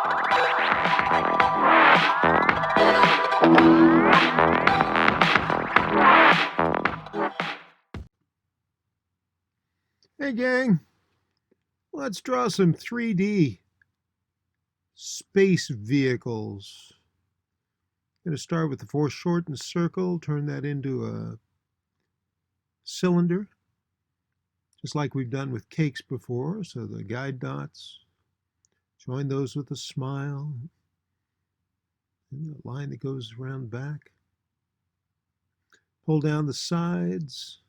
Hey gang, let's draw some 3D space vehicles. I'm going to start with the foreshortened circle, turn that into a cylinder, just like we've done with cakes before. So the guide dots, join those with a smile, and the line that goes around back. Pull down the sides.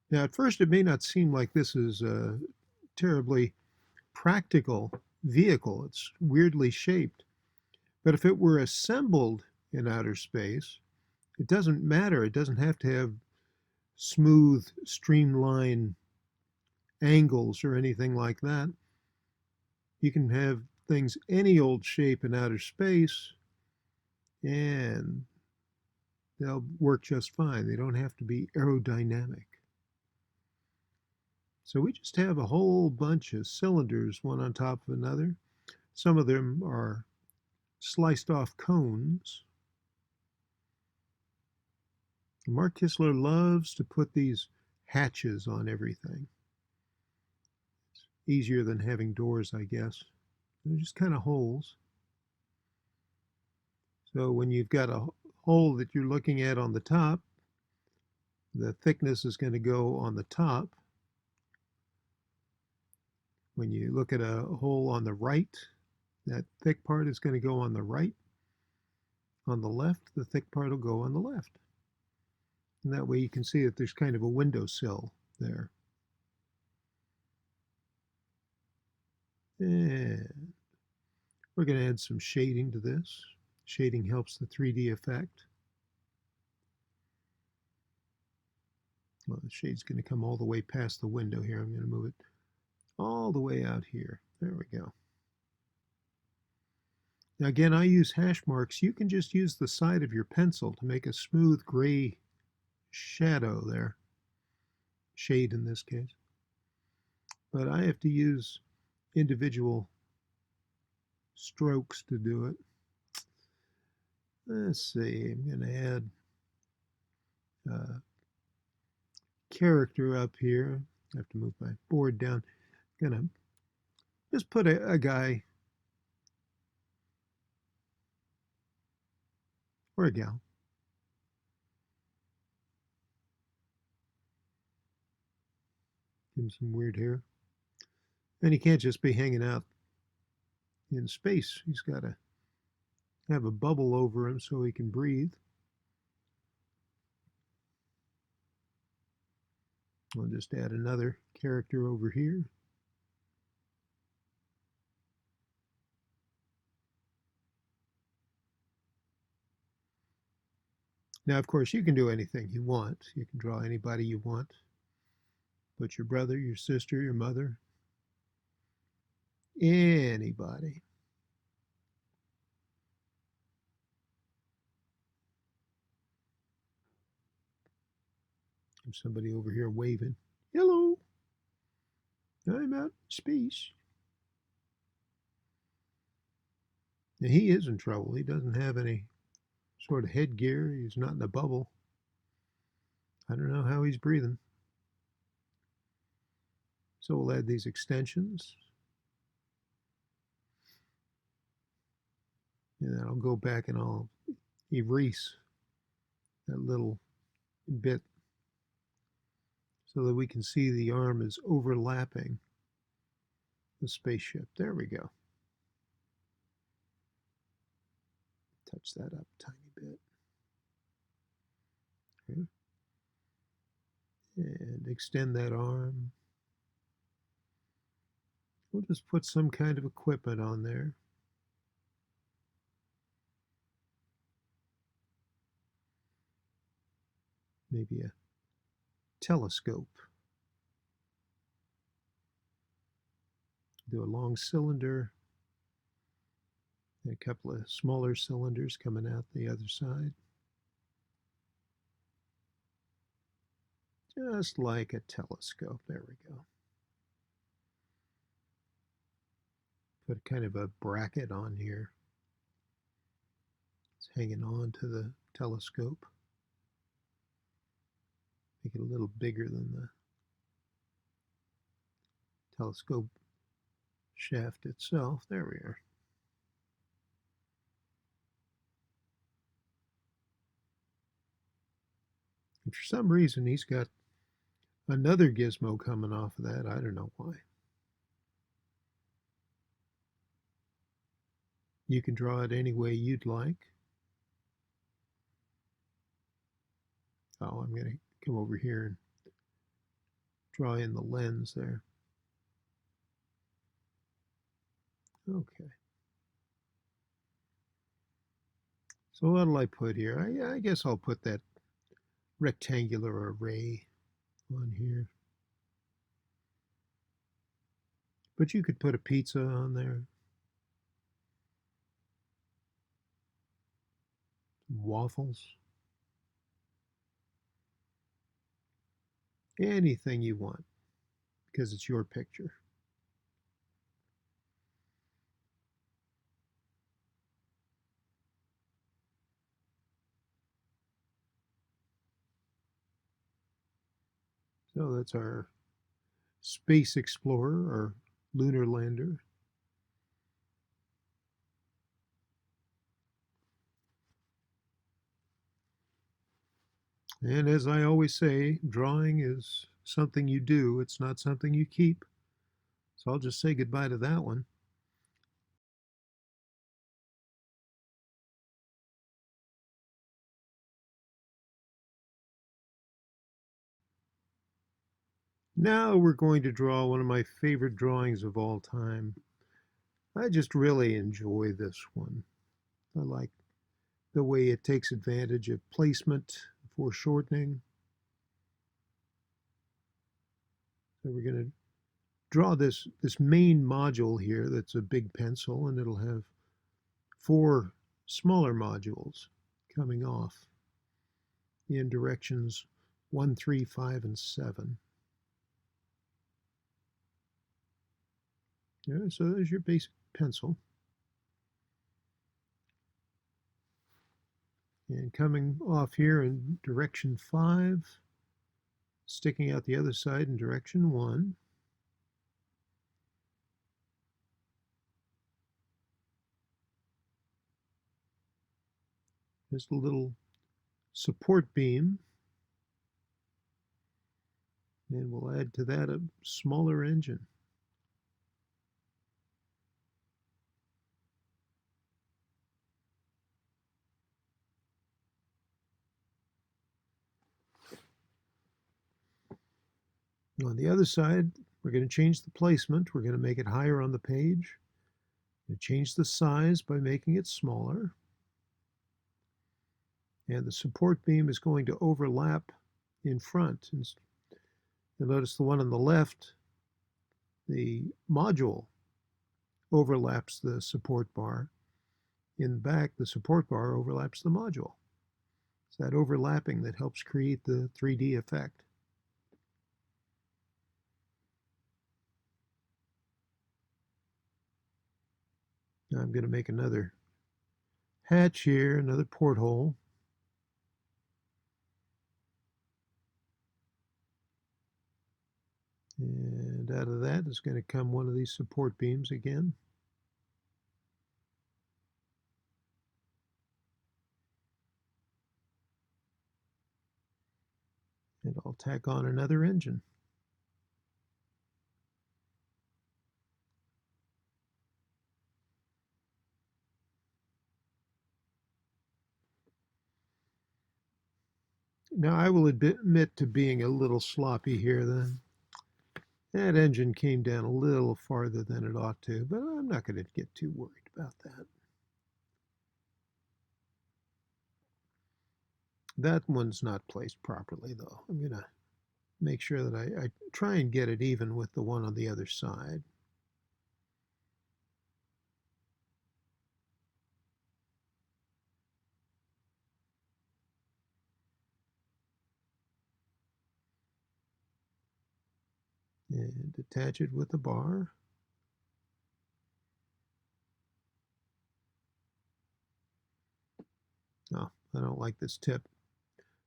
Now, at first, it may not seem like this is a terribly practical vehicle. It's weirdly shaped. But if it were assembled in outer space, it doesn't matter. It doesn't have to have smooth, streamlined angles or anything like that. You can have things any old shape in outer space and they'll work just fine. They don't have to be aerodynamic. So we just have a whole bunch of cylinders, one on top of another. Some of them are sliced off cones. Mark Kistler loves to put these hatches on everything. It's easier than having doors, I guess. They're just kind of holes. So when you've got a hole that you're looking at on the top, the thickness is going to go on the top. When you look at a hole on the right, that thick part is going to go on the right. On the left, the thick part will go on the left. And that way you can see that there's kind of a windowsill there. And we're going to add some shading to this. Shading helps the 3D effect. Well, the shade's going to come all the way past the window here. I'm going to move it all the way out here. There we go. Now again, I use hash marks. You can just use the side of your pencil to make a smooth gray shadow there. Shade in this case. But I have to use individual strokes to do it. Let's see, I'm going to add character up here. I have to move my board down. I'm going to just put a guy or a gal. Give him some weird hair. And he can't just be hanging out in space. He's got to have a bubble over him so he can breathe. I'll just add another character over here. Now, of course, you can do anything you want. You can draw anybody you want. Put your brother, your sister, your mother, anybody. There's somebody over here waving. Hello, I'm out in space. Now, he is in trouble. He doesn't have any sort of headgear. He's not in a bubble. I don't know how he's breathing. So we'll add these extensions. And then I'll go back and I'll erase that little bit so that we can see the arm is overlapping the spaceship. There we go. Touch that up a tiny bit. Okay. And extend that arm. We'll just put some kind of equipment on there. Maybe a telescope. Do a long cylinder. And a couple of smaller cylinders coming out the other side. Just like a telescope. There we go. Put kind of a bracket on here. It's hanging on to the telescope. Make it a little bigger than the telescope shaft itself. There we are. And for some reason, he's got another gizmo coming off of that. I don't know why. You can draw it any way you'd like. Oh, I'm going to come over here and draw in the lens there. Okay. So what'll I put here? I guess I'll put that rectangular array on here. But you could put a pizza on there. Waffles. Anything you want, because it's your picture. So that's our space explorer, our lunar lander. And as I always say, drawing is something you do, it's not something you keep. So I'll just say goodbye to that one. Now we're going to draw one of my favorite drawings of all time. I just really enjoy this one. I like the way it takes advantage of placement, foreshortening. So we're going to draw this main module here that's a big pencil, and it'll have 4 smaller modules coming off in directions 1, 3, 5, and 7. Yeah, so there's your basic pencil. And coming off here in direction 5, sticking out the other side in direction 1. Just a little support beam. And we'll add to that a smaller engine. On the other side, we're going to change the placement. We're going to make it higher on the page. We're going to change the size by making it smaller. And the support beam is going to overlap in front. And you'll notice the one on the left, the module overlaps the support bar. In the back, the support bar overlaps the module. It's that overlapping that helps create the 3D effect. Now I'm going to make another hatch here, another porthole. And out of that is going to come one of these support beams again. And I'll tack on another engine. Now I will admit to being a little sloppy here then. That engine came down a little farther than it ought to, but I'm not going to get too worried about that. That one's not placed properly though. I'm going to make sure that I try and get it even with the one on the other side. And attach it with the bar. Oh, I don't like this tip.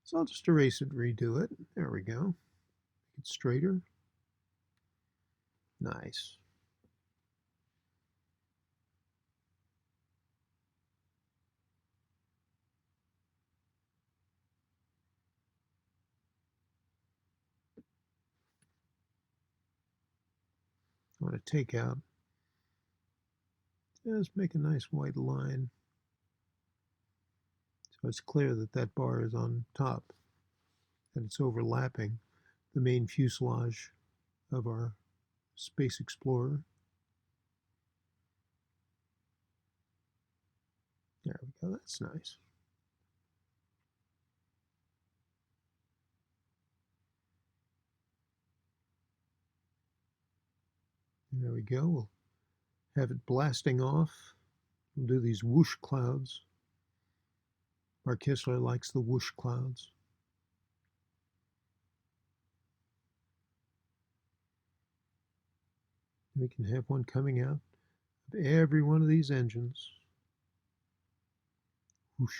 So I'll just erase it and redo it. There we go. Make it straighter. Nice. I want to take out, just make a nice white line so it's clear that that bar is on top and it's overlapping the main fuselage of our Space Explorer. There we go, that's nice. There we go, we'll have it blasting off. We'll do these whoosh clouds. Mark Kistler likes the whoosh clouds. We can have one coming out of every one of these engines. Whoosh.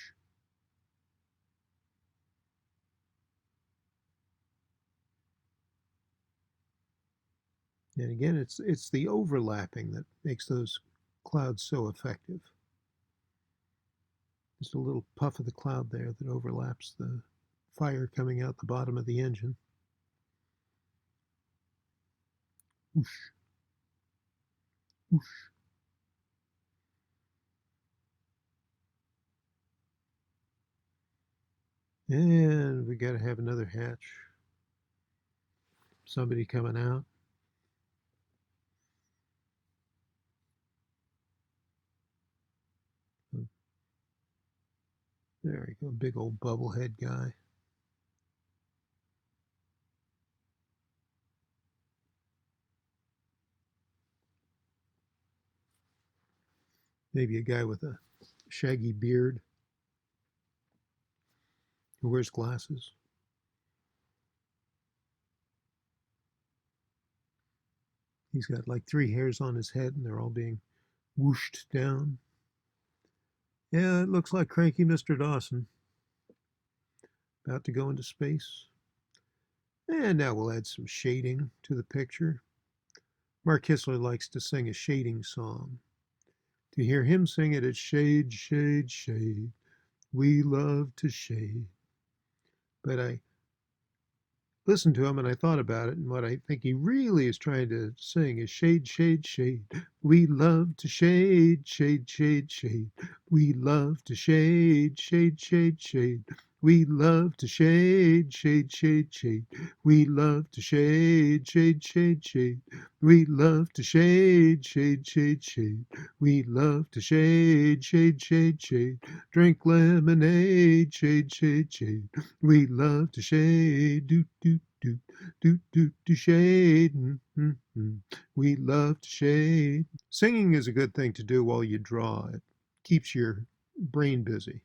And again, it's the overlapping that makes those clouds so effective. Just a little puff of the cloud there that overlaps the fire coming out the bottom of the engine. Whoosh. Whoosh. And we got to have another hatch. Somebody coming out. There we go, big old bubblehead guy. Maybe a guy with a shaggy beard who wears glasses. He's got like 3 hairs on his head and they're all being whooshed down. Yeah, it looks like cranky Mr. Dawson. About to go into space. And now we'll add some shading to the picture. Mark Kistler likes to sing a shading song. To hear him sing it, it's shade, shade, shade. We love to shade. But I listened to him and I thought about it, and what I think he really is trying to sing is shade, shade, shade. We love to shade, shade, shade, shade. We love to shade, shade, shade, shade. We love to shade, shade, shade, shade. We love to shade, shade, shade, shade. We love to shade, shade, shade, shade. We love to shade, shade, shade, shade. Drink lemonade, shade, shade, shade. We love to shade, do, do, do, do, do, do, shade. We love to shade. Singing is a good thing to do while you draw. It keeps your brain busy.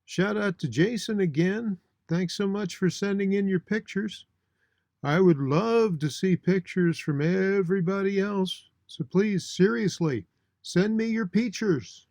Shout out to Jason again. Thanks so much for sending in your pictures. I would love to see pictures from everybody else. So please, seriously, send me your pictures.